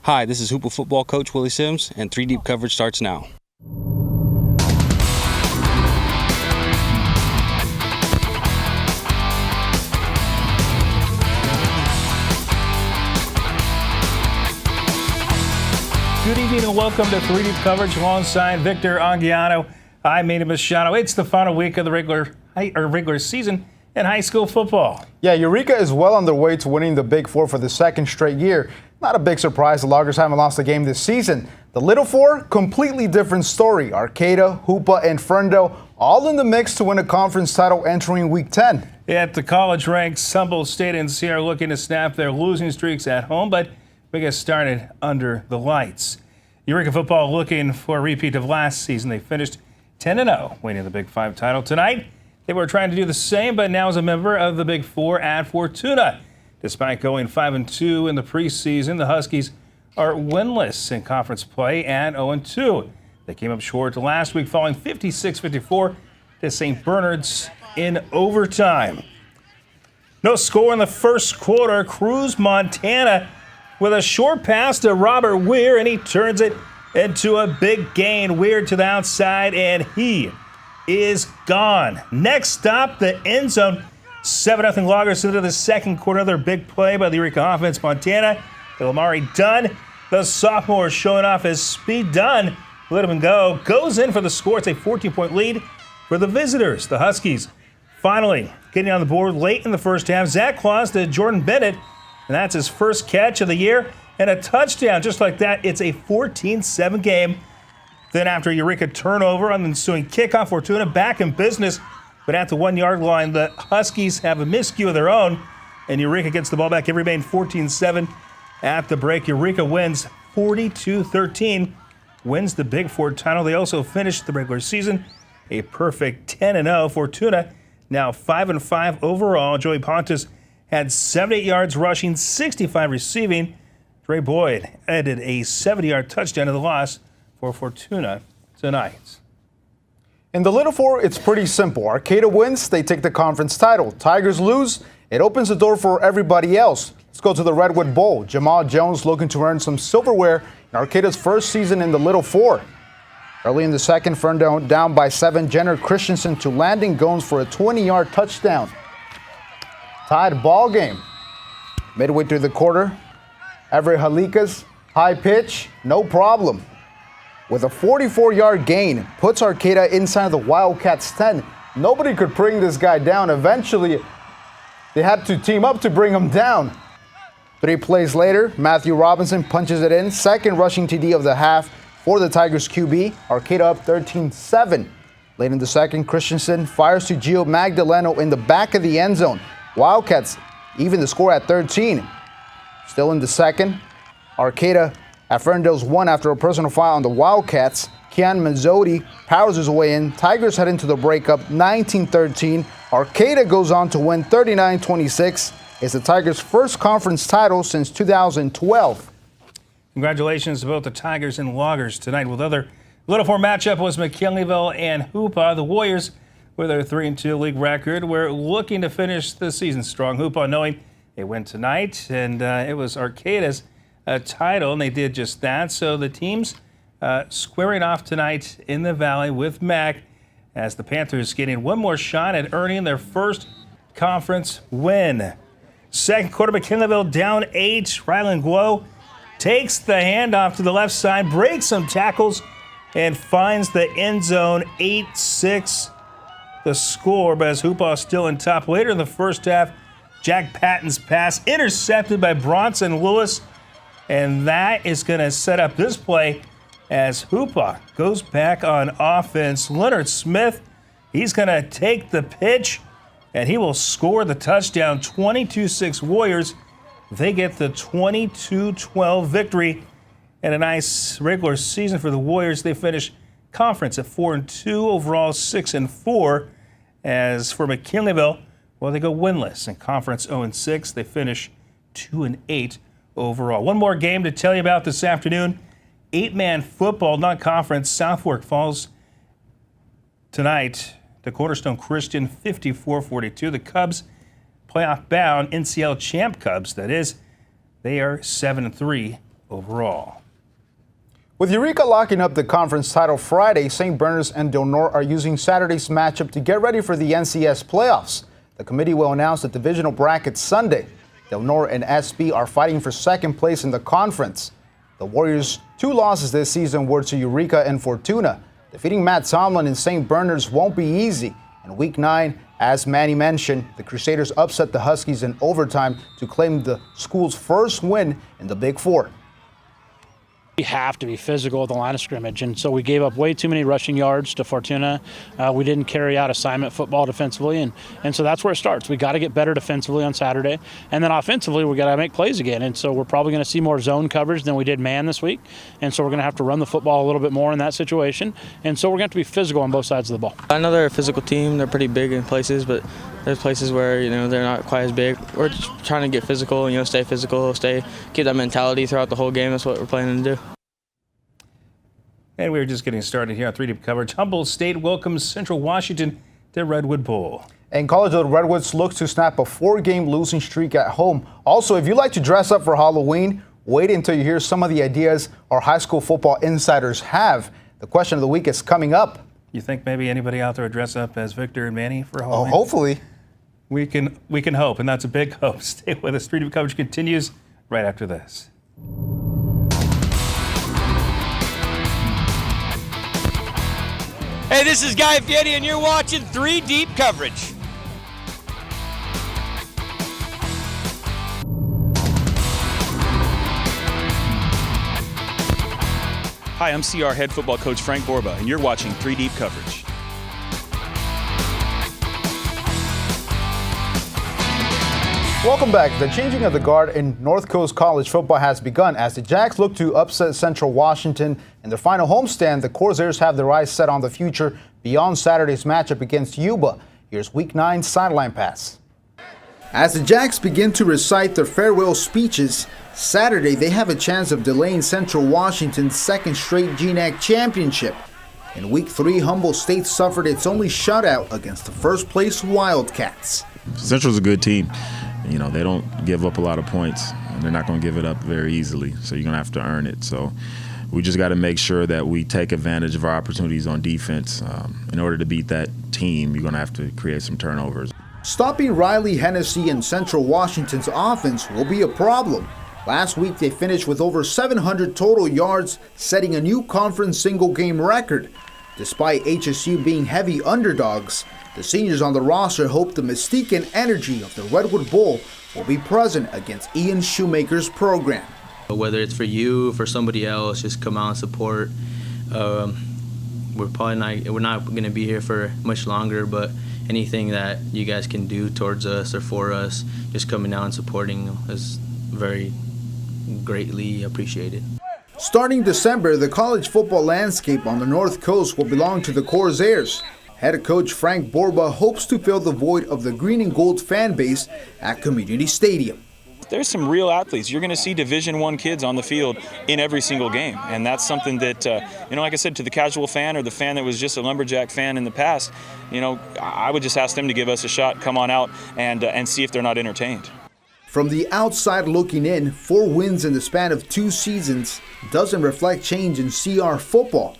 Hi, this is Hoople football coach Willie Sims, and 3 Deep coverage starts now. Good evening and welcome to 3 Deep coverage alongside Victor Anguiano. I'm Manny Machado. It's the final week of the regular season in high school football. Yeah, Eureka is well on their way to winning the Big Four for the second straight year. Not a big surprise, the Loggers haven't lost a game this season. The Little Four, completely different story. Arcata, Hoopa, and Ferndale all in the mix to win a conference title entering Week 10. At the college ranks, Humboldt State and Sierra looking to snap their losing streaks at home, but we get started under the lights. Eureka football looking for a repeat of last season. They finished 10-0, winning the Big Five title. Tonight, they were trying to do the same, but now as a member of the Big Four at Fortuna. Despite going 5-2 in the preseason, the Huskies are winless in conference play at 0-2. They came up short last week, falling 56-54 to St. Bernard's in overtime. No score in the first quarter. Cruz, Montana, with a short pass to Robert Weir, and he turns it into a big gain. Weir to the outside, and he is gone. Next stop, the end zone. 7-0 Loggers into the second quarter. Another big play by the Eureka offense. Montana, Lamari Dunn, the sophomore, showing off his speed. Dunn, let him go, goes in for the score. It's a 14-point lead for the visitors. The Huskies finally getting on the board late in the first half. Zach Claus to Jordan Bennett, and that's his first catch of the year and a touchdown. Just like that, it's a 14-7 game. Then after Eureka turnover on the ensuing kickoff, Fortuna back in business. But at the 1-yard line, the Huskies have a miscue of their own, and Eureka gets the ball back. It remained 14-7 at the break. Eureka wins 42-13, wins the Big Four title. They also finished the regular season a perfect 10-0. Fortuna now 5-5 overall. Joey Pontus had 78 yards rushing, 65 receiving. Dre Boyd added a 70-yard touchdown to the loss for Fortuna tonight. In the Little Four, it's pretty simple. Arcata wins, they take the conference title. Tigers lose, it opens the door for everybody else. Let's go to the Redwood Bowl. Jamal Jones looking to earn some silverware in Arcata's first season in the Little Four. Early in the second, Ferndale down by 7. Jenner Christensen to Landon Gomes for a 20-yard touchdown. Tied ball game. Midway through the quarter, Everett Halikas, high pitch, no problem. With a 44-yard gain, puts Arcata inside the Wildcats' 10. Nobody could bring this guy down. Eventually, they had to team up to bring him down. 3 plays later, Matthew Robinson punches it in. Second rushing TD of the half for the Tigers QB. Arcata up 13-7. Late in the second, Christensen fires to Gio Magdaleno in the back of the end zone. Wildcats even the score at 13. Still in the second, Arcata at Ferndale's 1 after a personal foul on the Wildcats. Kian Mazzotti powers his way in. Tigers head into the breakup 19-13. Arcata goes on to win 39-26. It's the Tigers' first conference title since 2012. Congratulations to both the Tigers and Loggers tonight. With other Little Four matchup was McKinleyville and Hoopa. The Warriors, with their 3-2 league record, were looking to finish the season strong. Hoopa knowing they win tonight, and it was Arcata's title, and they did just that. So the teams squaring off tonight in the Valley with MAC, as the Panthers getting one more shot at earning their first conference win. Second quarter, McKinleyville down 8. Rylan Guo takes the handoff to the left side, breaks some tackles, and finds the end zone. 8-6 the score, but as Hoopa still in top. Later in the first half, Jack Patton's pass intercepted by Bronson Lewis, and that is going to set up this play as Hoopa goes back on offense. Leonard Smith, he's going to take the pitch, and he will score the touchdown. 22-6 Warriors. They get the 22-12 victory, and a nice regular season for the Warriors. They finish conference at 4-2, overall 6-4. As for McKinleyville, well, they go winless in conference 0-6. They finish 2-8 overall. One more game to tell you about this afternoon. 8-man football, non-conference. Southwark falls tonight to Cornerstone Christian 54-42. The Cubs, playoff bound NCL champ Cubs, that is, they are 7-3 overall. With Eureka locking up the conference title Friday, St. Bernard's and Del Norte are using Saturday's matchup to get ready for the NCS playoffs. The committee will announce the divisional bracket Sunday. Del Norte and SB are fighting for second place in the conference. The Warriors' 2 losses this season were to Eureka and Fortuna. Defeating Matt Tomlin and St. Bernard's won't be easy. In Week 9, as Manny mentioned, the Crusaders upset the Huskies in overtime to claim the school's first win in the Big Four. We have to be physical at the line of scrimmage, and so we gave up way too many rushing yards to Fortuna. We didn't carry out assignment football defensively, and so that's where it starts. We got to get better defensively on Saturday, and then offensively we got to make plays again. And so we're probably going to see more zone coverage than we did man this week, and so we're going to have to run the football a little bit more in that situation. And so we're going to have to be physical on both sides of the ball. I know they're a physical team. They're pretty big in places, but there's places where they're not quite as big. We're just trying to get physical, stay physical, keep that mentality throughout the whole game. That's what we're planning to do. And we're just getting started here on 3 Deep coverage. Humboldt State welcomes Central Washington to Redwood Bowl. And College of the Redwoods looks to snap a 4-game losing streak at home. Also, if you like to dress up for Halloween, wait until you hear some of the ideas our high school football insiders have. The question of the week is coming up. You think maybe anybody out there would dress up as Victor and Manny for Halloween? Oh, hopefully. We can hope, and that's a big hope. Stay with us. 3 Deep coverage continues right after this. Hey, this is Guy Fieri, and you're watching 3 Deep coverage. Hi, I'm CR head football coach Frank Borba, and you're watching 3 Deep coverage. Welcome back. The changing of the guard in North Coast College football has begun as the Jacks look to upset Central Washington in their final homestand. The Corsairs have their eyes set on the future beyond Saturday's matchup against Yuba. Here's Week 9 sideline pass. As the Jacks begin to recite their farewell speeches, Saturday they have a chance of delaying Central Washington's second straight GNAC championship. In Week 3, Humboldt State suffered its only shutout against the first-place Wildcats. Central's a good team. They don't give up a lot of points, and they're not going to give it up very easily, so you're going to have to earn it. So we just got to make sure that we take advantage of our opportunities on defense. In order to beat that team, you're going to have to create some turnovers. Stopping Riley Hennessy and Central Washington's offense will be a problem. Last week, they finished with over 700 total yards, setting a new conference single-game record. Despite HSU being heavy underdogs, the seniors on the roster hope the mystique and energy of the Redwood Bowl will be present against Ian Shoemaker's program. Whether it's for you, for somebody else, just come out and support. We're not going to be here for much longer, but anything that you guys can do towards us or for us, just coming out and supporting is very greatly appreciated. Starting December, the college football landscape on the North Coast will belong to the Corsairs. Head coach Frank Borba hopes to fill the void of the green and gold fan base at Community Stadium. There's some real athletes. You're going to see Division I kids on the field in every single game, and that's something that, like I said, to the casual fan or the fan that was just a Lumberjack fan in the past, I would just ask them to give us a shot, come on out, and see if they're not entertained. From the outside looking in, 4 wins in the span of 2 seasons doesn't reflect change in CR football.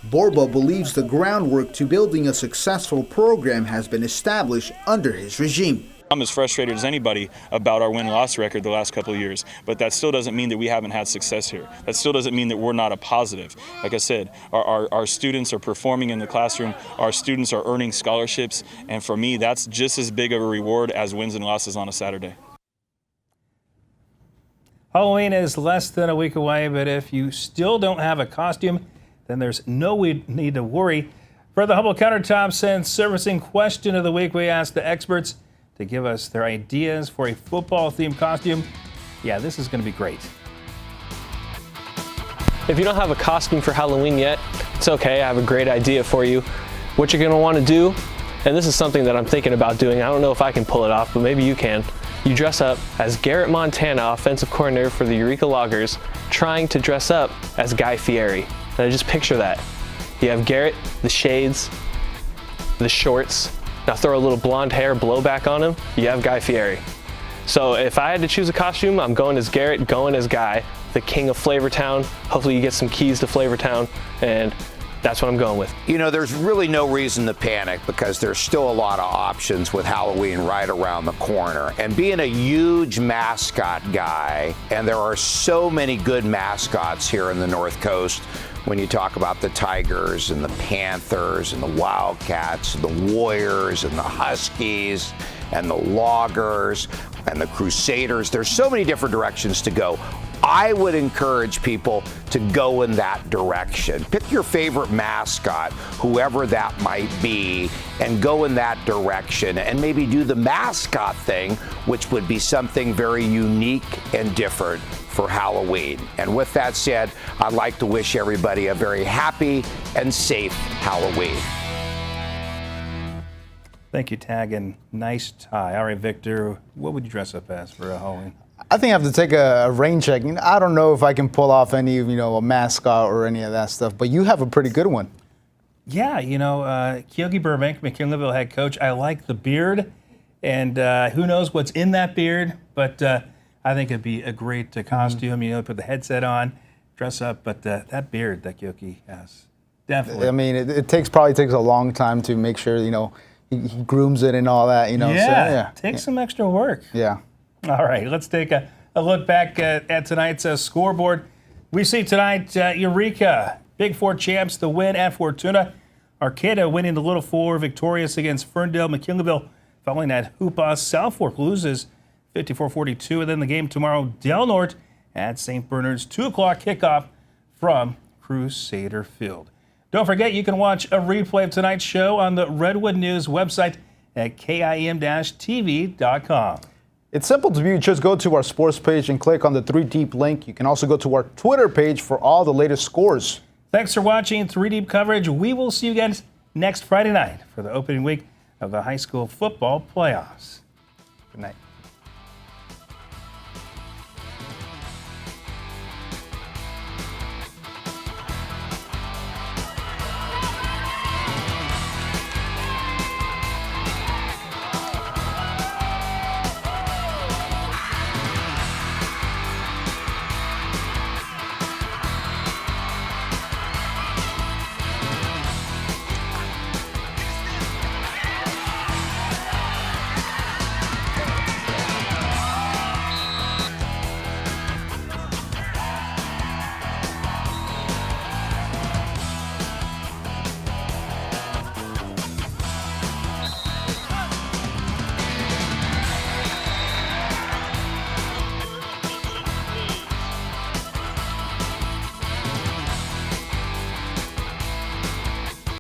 Borba believes the groundwork to building a successful program has been established under his regime. I'm as frustrated as anybody about our win-loss record the last couple of years, but that still doesn't mean that we haven't had success here. That still doesn't mean that we're not a positive. Like I said, our students are performing in the classroom, our students are earning scholarships, and for me, that's just as big of a reward as wins and losses on a Saturday. Halloween is less than a week away, but if you still don't have a costume, then there's no need to worry. For the Humboldt Countertops and Servicing Question of the Week, we asked the experts to give us their ideas for a football-themed costume. Yeah, this is going to be great. If you don't have a costume for Halloween yet, it's okay. I have a great idea for you. What you're going to want to do, and this is something that I'm thinking about doing. I don't know if I can pull it off, but maybe you can. You dress up as Garrett Montana, offensive coordinator for the Eureka Loggers, trying to dress up as Guy Fieri. And I just picture that. You have Garrett, the shades, the shorts. Now throw a little blonde hair blowback on him. You have Guy Fieri. So if I had to choose a costume, I'm going as Garrett, going as Guy. the king of Flavortown. Hopefully you get some keys to Flavortown, and that's what I'm going with. You know, there's really no reason to panic because there's still a lot of options with Halloween right around the corner. And being a huge mascot guy, and there are so many good mascots here in the North Coast, when you talk about the Tigers and the Panthers and the Wildcats and the Warriors and the Huskies and the Loggers and the Crusaders, there's so many different directions to go. I would encourage people to go in that direction. Pick your favorite mascot, whoever that might be, and go in that direction and maybe do the mascot thing, which would be something very unique and different for Halloween. And with that said, I'd like to wish everybody a very happy and safe Halloween. Thank you, Tag, and nice tie. All right, Victor, what would you dress up as for Halloween? I think I have to take a rain check. I don't know if I can pull off any, a mascot or any of that stuff, but you have a pretty good one. Yeah, Keogi Burbank, McKinleyville head coach. I like the beard, and who knows what's in that beard, but I think it'd be a great costume. Put the headset on, dress up, but that beard that Keogi has, definitely. I mean, it probably takes a long time to make sure, he grooms it and all that, Yeah, takes some extra work. Yeah. All right, let's take a look back at tonight's scoreboard. We see tonight Eureka, Big Four champs, the win at Fortuna. Arcata winning the Little Four, victorious against Ferndale. McKinleyville following that hoopah. South Fork loses 54-42. And then the game tomorrow, Del Norte at St. Bernard's, 2 o'clock kickoff from Crusader Field. Don't forget, you can watch a replay of tonight's show on the Redwood News website at kim-tv.com. It's simple to view. Just go to our sports page and click on the 3 Deep link. You can also go to our Twitter page for all the latest scores. Thanks for watching 3 Deep coverage. We will see you guys next Friday night for the opening week of the high school football playoffs. Good night.